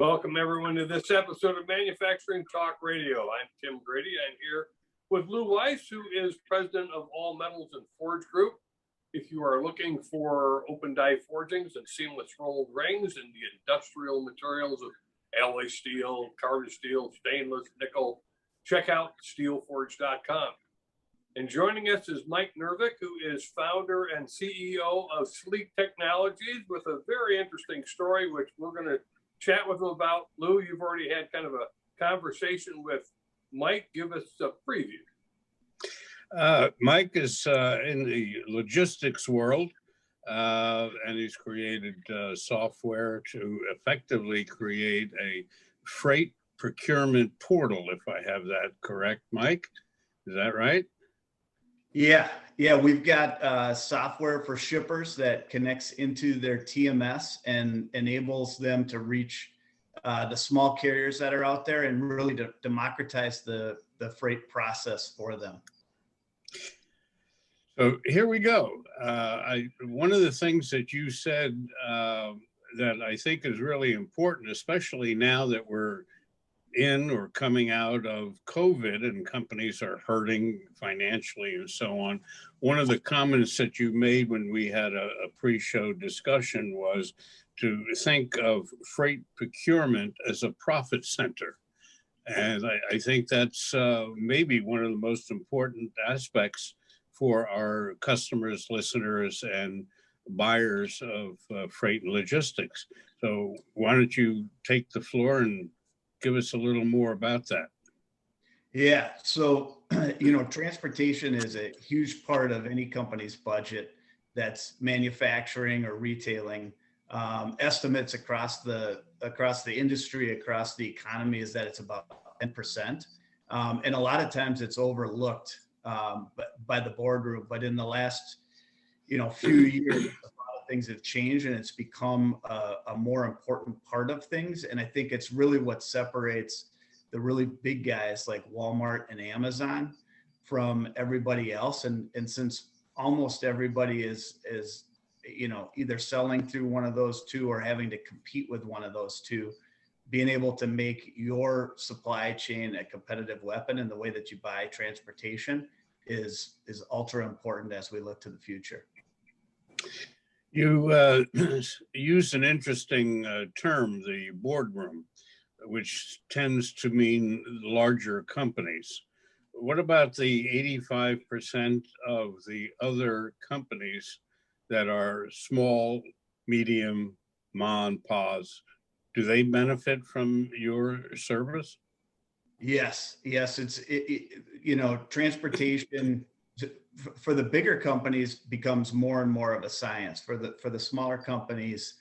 Welcome everyone to this episode of Manufacturing Talk Radio. I'm Tim Grady. I'm here with Lou Weiss, who is president of All Metals and Forge Group. If you are looking for open die forgings and seamless rolled rings and the industrial materials of alloy steel, carbon steel, stainless, nickel, check out steelforge.com. And joining us is Mike Nervik, who is founder and CEO of Sleek Technologies, with a very interesting story, which we're going to chat with him about. Lou, you've already had kind of a conversation with Mike. Give us a preview. Mike is in the logistics world, and he's created software to effectively create a freight procurement portal, if I have that correct, Mike. Is that right? Yeah, we've got software for shippers that connects into their TMS and enables them to reach the small carriers that are out there and really to democratize the freight process for them. So here we go. One of the things that you said that I think is really important, especially now that we're in or coming out of COVID and companies are hurting financially and so on. One of the comments that you made when we had a pre-show discussion was to think of freight procurement as a profit center. And I think that's maybe one of the most important aspects for our customers, listeners, and buyers of freight and logistics. So why don't you take the floor and give us a little more about that? Yeah, so transportation is a huge part of any company's budget that's manufacturing or retailing. Estimates across the industry, across the economy, is that it's about 10%, and a lot of times it's overlooked by the boardroom. But in the last few years, things have changed and it's become a more important part of things. And I think it's really what separates the really big guys like Walmart and Amazon from everybody else. And since almost everybody is either selling through one of those two or having to compete with one of those two, being able to make your supply chain a competitive weapon in the way that you buy transportation is ultra important as we look to the future. You use an interesting term, the boardroom, which tends to mean larger companies. What about the 85% of the other companies that are small, medium, ma and pa's? Do they benefit from your service? Yes. It's transportation for the bigger companies becomes more and more of a science. For the smaller companies,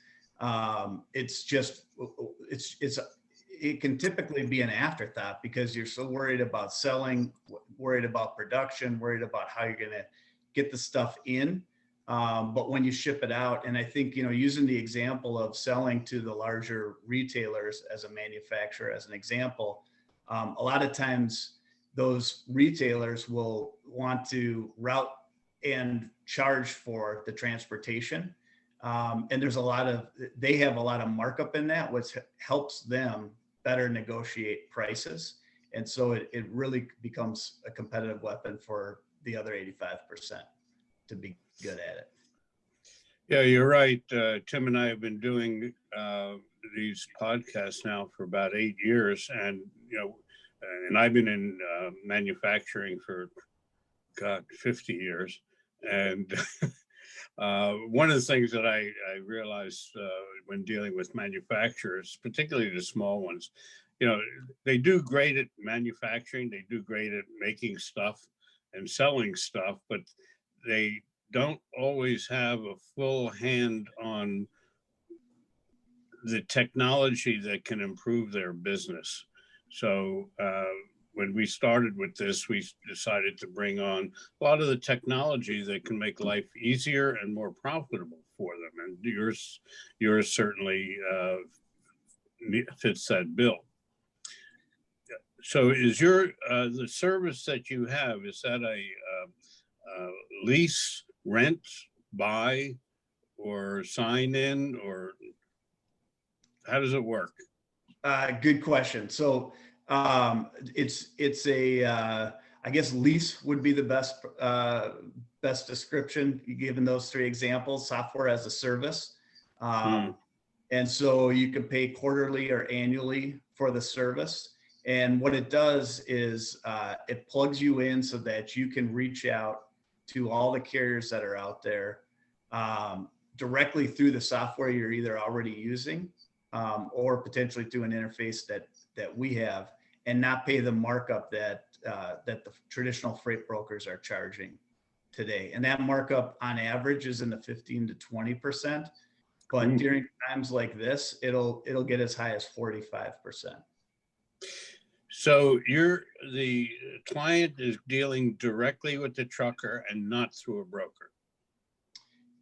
it can typically be an afterthought because you're so worried about selling, worried about production, worried about how you're going to get the stuff in. But when you ship it out, and I think, using the example of selling to the larger retailers as a manufacturer, as an example, a lot of times those retailers will want to route and charge for the transportation. And they have a lot of markup in that, which helps them better negotiate prices. And so it really becomes a competitive weapon for the other 85% to be good at it. Yeah, you're right. Tim and I have been doing these podcasts now for about 8 years. And, and I've been in manufacturing for, 50 years. And one of the things that I realized when dealing with manufacturers, particularly the small ones, they do great at manufacturing, they do great at making stuff and selling stuff, but they don't always have a full hand on the technology that can improve their business. So when we started with this, we decided to bring on a lot of the technology that can make life easier and more profitable for them. And yours certainly fits that bill. So is the service that you have, is that a lease, rent, buy, or sign in, or how does it work? Good question. So it's a I guess lease would be the best description given those three examples. Software as a service, and so you can pay quarterly or annually for the service. And what it does is it plugs you in so that you can reach out to all the carriers that are out there directly through the software you're either already using or potentially through an interface that we have, and not pay the markup that the traditional freight brokers are charging today. And that markup on average is in the 15 to 20%. But during times like this, it'll get as high as 45%. So the client is dealing directly with the trucker and not through a broker.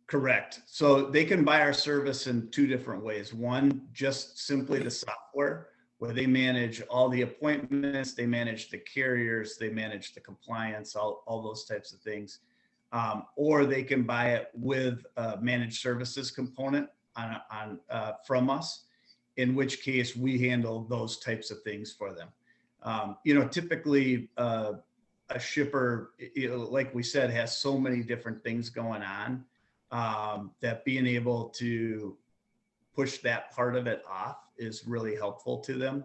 Correct. So they can buy our service in two different ways. One, just simply the software, where they manage all the appointments, they manage the carriers, they manage the compliance, all those types of things. Or they can buy it with a managed services component from us, in which case we handle those types of things for them. Typically a shipper, like we said, has so many different things going on that being able to push that part of it off is really helpful to them,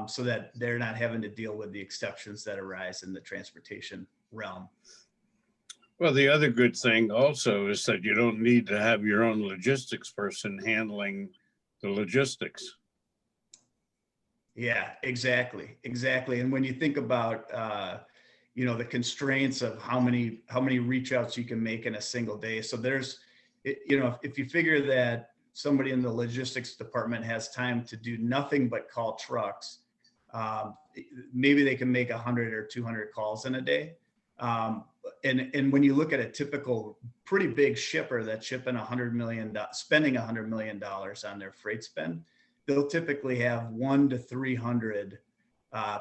so that they're not having to deal with the exceptions that arise in the transportation realm. Well, the other good thing also is that you don't need to have your own logistics person handling the logistics. Yeah, exactly. And when you think about, the constraints of how many reach outs you can make in a single day. So there's, if you figure that somebody in the logistics department has time to do nothing but call trucks, maybe they can make 100 or 200 calls in a day. And when you look at a typical pretty big shipper that's shipping spending $100 million on their freight spend, they'll typically have 100 to 300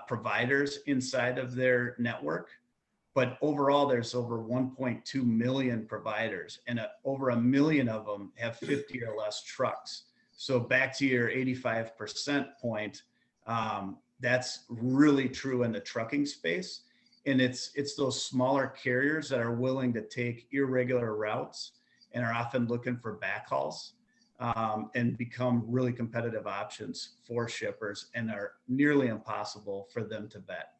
providers inside of their network. But overall, there's over 1.2 million providers, and over 1 million of them have 50 or less trucks. So back to your 85% point, that's really true in the trucking space. And it's those smaller carriers that are willing to take irregular routes and are often looking for backhauls, and become really competitive options for shippers, and are nearly impossible for them to vet.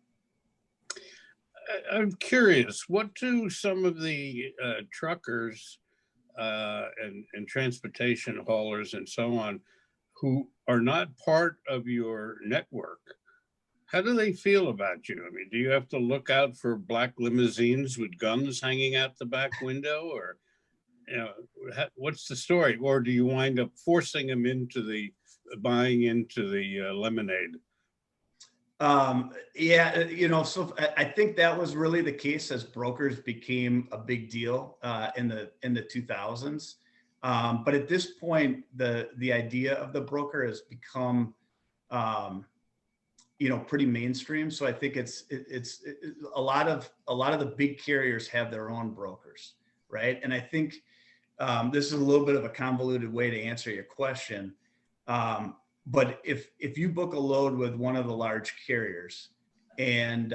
I'm curious, what do some of the truckers and transportation haulers and so on, who are not part of your network, how do they feel about you? I mean, do you have to look out for black limousines with guns hanging out the back window, or what's the story? Or do you wind up forcing them into buying into the lemonade? So I think that was really the case as brokers became a big deal in the 2000s. But at this point, the idea of the broker has become pretty mainstream. So I think it's a lot of the big carriers have their own brokers, right? And I think this is a little bit of a convoluted way to answer your question. But if you book a load with one of the large carriers, and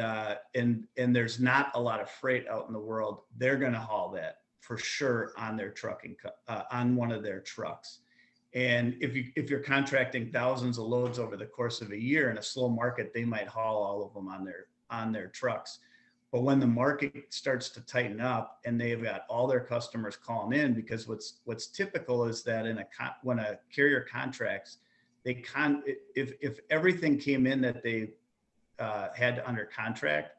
there's not a lot of freight out in the world, they're going to haul that for sure on their on one of their trucks. And if you're contracting thousands of loads over the course of a year in a slow market, they might haul all of them on their trucks. But when the market starts to tighten up and they've got all their customers calling in, because what's typical is that when a carrier contracts, if everything came in that they had under contract,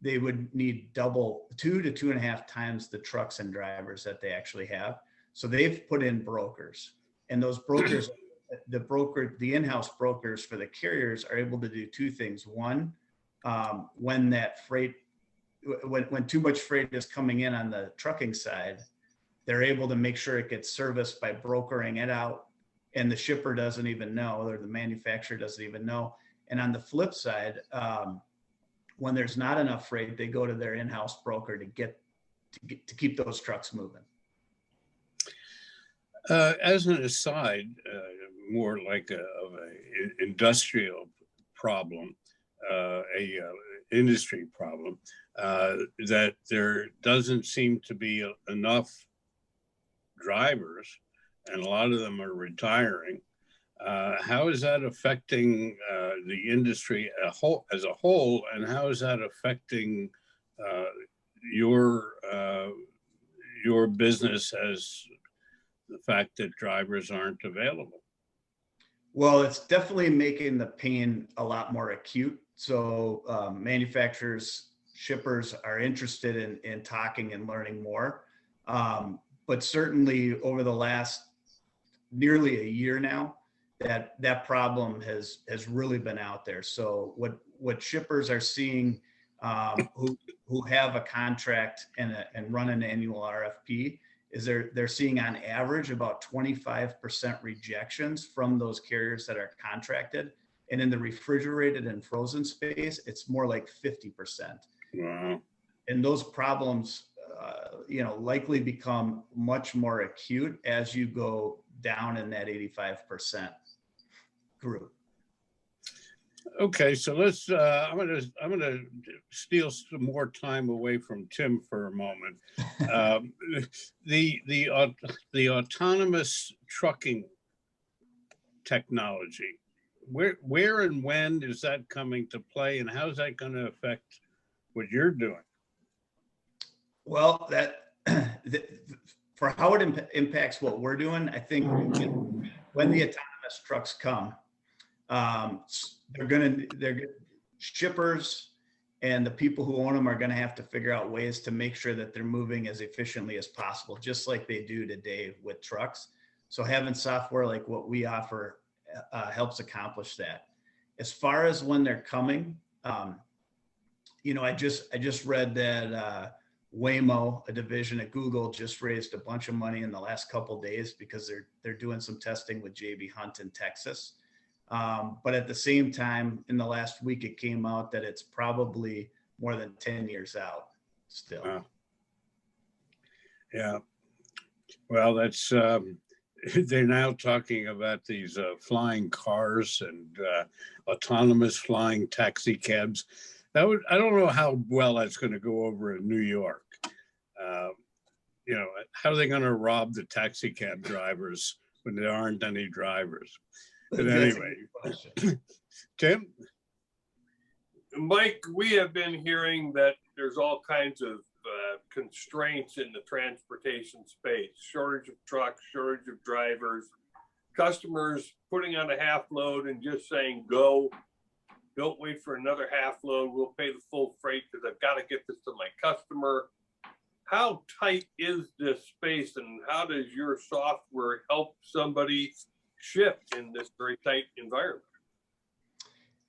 they would need double, 2 to 2.5 times the trucks and drivers that they actually have. So they've put in brokers, and those brokers, the in-house brokers for the carriers are able to do two things. One, when too much freight is coming in on the trucking side, they're able to make sure it gets serviced by brokering it out, and the shipper doesn't even know, or the manufacturer doesn't even know. And on the flip side, when there's not enough freight, they go to their in-house broker to keep those trucks moving. As an aside, more like of a industrial problem, a industry problem, that there doesn't seem to be enough drivers, and a lot of them are retiring. How is that affecting the industry as a whole, and how is that affecting your business as the fact that drivers aren't available? Well, it's definitely making the pain a lot more acute. So manufacturers, shippers are interested in talking and learning more. But certainly over the last nearly a year now, that problem has really been out there. So what shippers are seeing, who have a contract and run an annual RFP, is they're seeing on average about 25% rejections from those carriers that are contracted. And in the refrigerated and frozen space, it's more like 50%. Wow. And those problems, likely become much more acute as you go down in that 85% group. Okay, so let's. I'm gonna steal some more time away from Tim for a moment. The autonomous trucking technology. Where and when is that coming to play, and how is that going to affect what you're doing? Well, for how it impacts what we're doing, I think when the autonomous trucks come, shippers and the people who own them are going to have to figure out ways to make sure that they're moving as efficiently as possible, just like they do today with trucks. So having software like what we offer helps accomplish that. As far as when they're coming, I just read that Waymo, a division at Google, just raised a bunch of money in the last couple of days because they're doing some testing with JB Hunt in Texas. But at the same time, in the last week, it came out that it's probably more than 10 years out still. Wow. Yeah. Well, that's they're now talking about these flying cars and autonomous flying taxi cabs. I don't know how well that's going to go over in New York. How are they going to rob the taxi cab drivers when there aren't any drivers? But anyway, Tim? Mike, we have been hearing that there's all kinds of constraints in the transportation space, shortage of trucks, shortage of drivers, customers putting on a half load and just saying, go, don't wait for another half load. We'll pay the full freight because I've got to get this to my customer. How tight is this space, and how does your software help somebody shift in this very tight environment?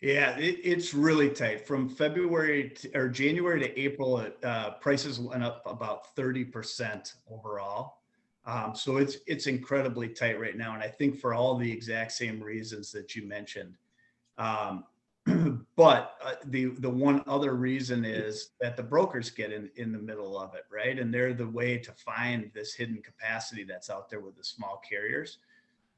Yeah, it's really tight. From January to April, prices went up about 30% overall. So it's incredibly tight right now, and I think for all the exact same reasons that you mentioned. But the one other reason is that the brokers get in the middle of it, right? And they're the way to find this hidden capacity that's out there with the small carriers.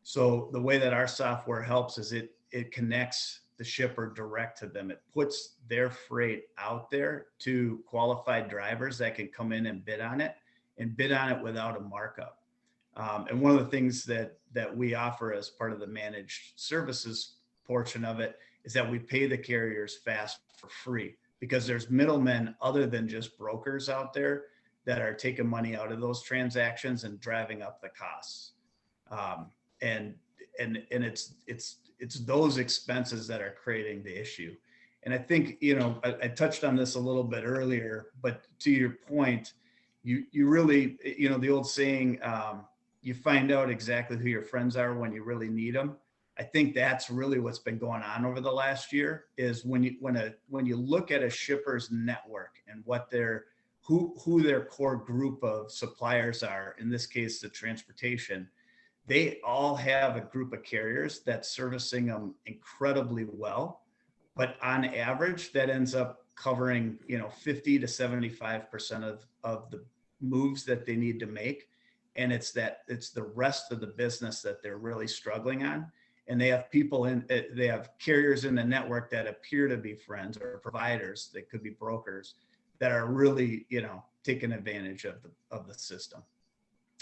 So the way that our software helps is it connects the shipper direct to them. It puts their freight out there to qualified drivers that can come in and bid on it without a markup. And one of the things that we offer as part of the managed services portion of it is that we pay the carriers fast for free, because there's middlemen other than just brokers out there that are taking money out of those transactions and driving up the costs. And it's those expenses that are creating the issue. And I think, I touched on this a little bit earlier, but to your point, you really, the old saying, you find out exactly who your friends are when you really need them. I think that's really what's been going on over the last year, is when you look at a shipper's network and what who their core group of suppliers are, in this case, the transportation, they all have a group of carriers that's servicing them incredibly well. But on average, that ends up covering, 50 to 75% of the moves that they need to make. And it's the rest of the business that they're really struggling on. and they have they have carriers in the network that appear to be friends or providers that could be brokers that are really, taking advantage of the system.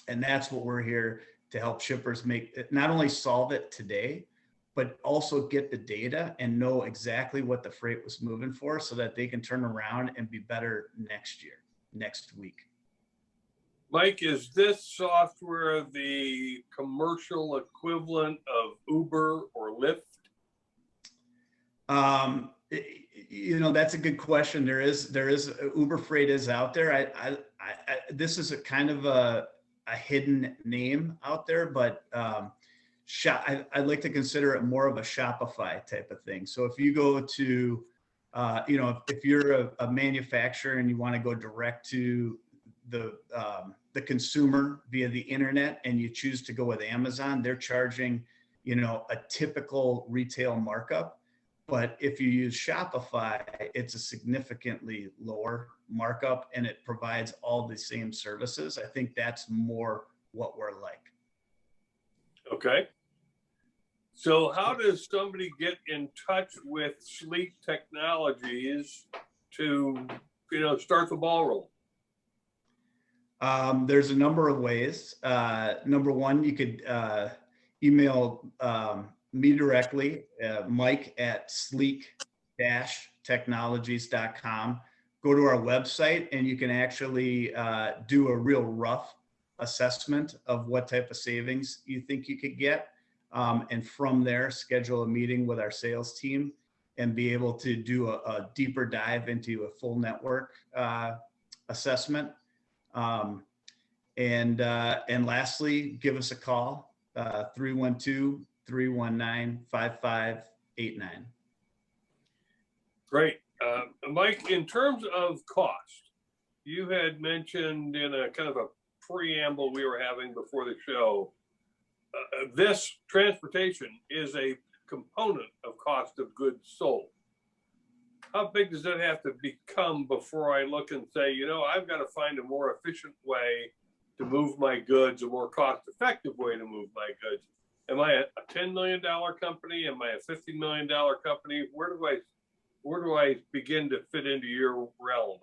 And that's what we're here to help shippers make it, not only solve it today, but also get the data and know exactly what the freight was moving for so that they can turn around and be better next week. Mike, is this software the commercial equivalent of Uber or Lyft? That's a good question. There is Uber Freight is out there. This is a kind of a hidden name out there, but I'd like to consider it more of a Shopify type of thing. So if you go to, if you're a manufacturer and you want to go direct to the consumer via the internet and you choose to go with Amazon, they're charging, a typical retail markup. But if you use Shopify, it's a significantly lower markup and it provides all the same services. I think that's more what we're like. Okay. So how does somebody get in touch with Sleek Technologies to, start the ball rolling? There's a number of ways. Number one, you could email me directly, Mike at sleek-technologies.com. Go to our website and you can actually do a real rough assessment of what type of savings you think you could get. And from there, schedule a meeting with our sales team and be able to do a deeper dive into a full network assessment. And lastly, give us a call, 312-319-5589. Great. Mike, in terms of cost, you had mentioned in a kind of a preamble we were having before the show, this transportation is a component of cost of goods sold. How big does that have to become before I look and say, I've got to find a more efficient way to move my goods, a more cost-effective way to move my goods? Am I a $10 million company? Am I a $50 million company? Where do I begin to fit into your realm?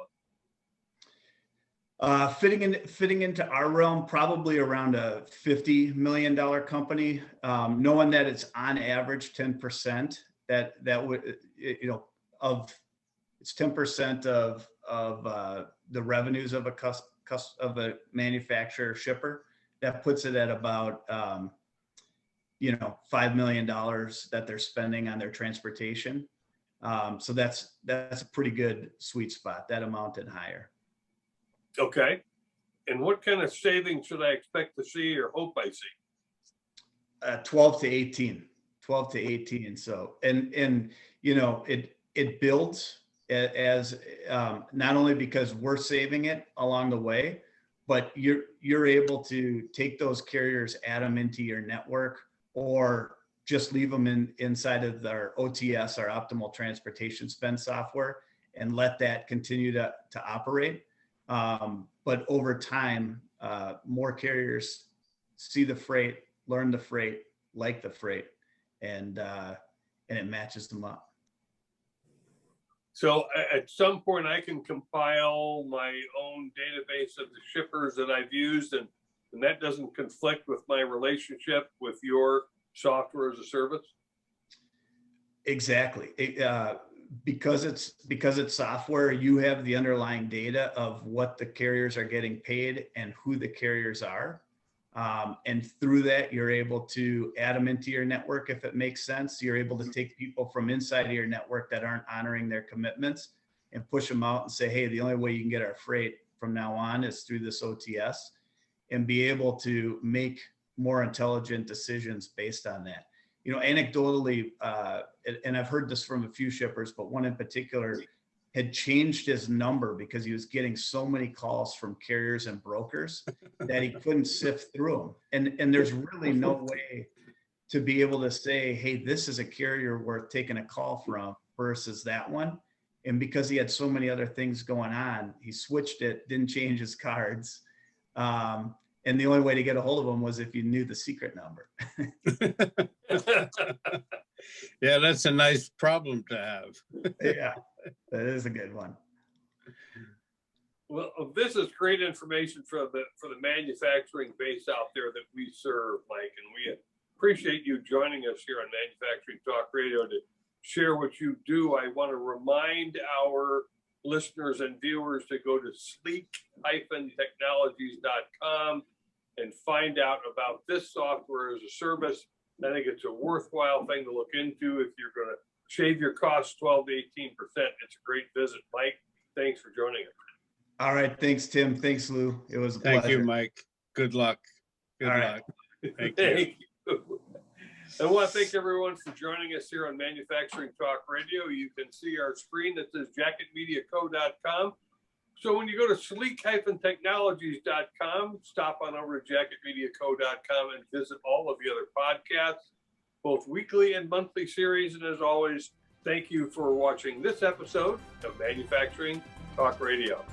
Fitting into our realm, probably around a $50 million company, knowing that it's on average 10%, that would, it's 10% of the revenues of a manufacturer shipper. That puts it at about, $5 million that they're spending on their transportation. So that's a pretty good sweet spot, that amount and higher. Okay. And what kind of savings should I expect to see or hope I see? 12 to 18. So, and it builds as not only because we're saving it along the way, but you're able to take those carriers, add them into your network, or just leave them inside of our OTS, our optimal transportation spend software, and let that continue to operate. But over time, more carriers see the freight, learn the freight, like the freight, and it matches them up. So at some point I can compile my own database of the shippers that I've used, and that doesn't conflict with my relationship with your software as a service? Exactly. Because it's software, you have the underlying data of what the carriers are getting paid and who the carriers are. And through that, you're able to add them into your network if it makes sense. You're able to take people from inside of your network that aren't honoring their commitments and push them out and say, hey, the only way you can get our freight from now on is through this OTS, and be able to make more intelligent decisions based on that. Anecdotally, and I've heard this from a few shippers, but one in particular had changed his number because he was getting so many calls from carriers and brokers that he couldn't sift through them. And there's really no way to be able to say, hey, this is a carrier worth taking a call from versus that one. And because he had so many other things going on, he switched it, didn't change his cards. And the only way to get a hold of them was if you knew the secret number. Yeah, that's a nice problem to have. Yeah, that is a good one. Well, this is great information for the manufacturing base out there that we serve, Mike, and we appreciate you joining us here on Manufacturing Talk Radio to share what you do. I want to remind our listeners and viewers to go to sleek-technologies.com and find out about this software as a service. I think it's a worthwhile thing to look into if you're going to shave your costs 12 to 18%. It's a great visit. Mike, thanks for joining us. All right. Thanks, Tim. Thanks, Lou. It was a pleasure. Thank you, Mike. Good luck. Good luck. Thank you. Thank you. I want to thank everyone for joining us here on Manufacturing Talk Radio. You can see our screen that says jacketmediaco.com. So when you go to sleek-technologies.com, stop on over to jacketmediaco.com and visit all of the other podcasts, both weekly and monthly series. And as always, thank you for watching this episode of Manufacturing Talk Radio.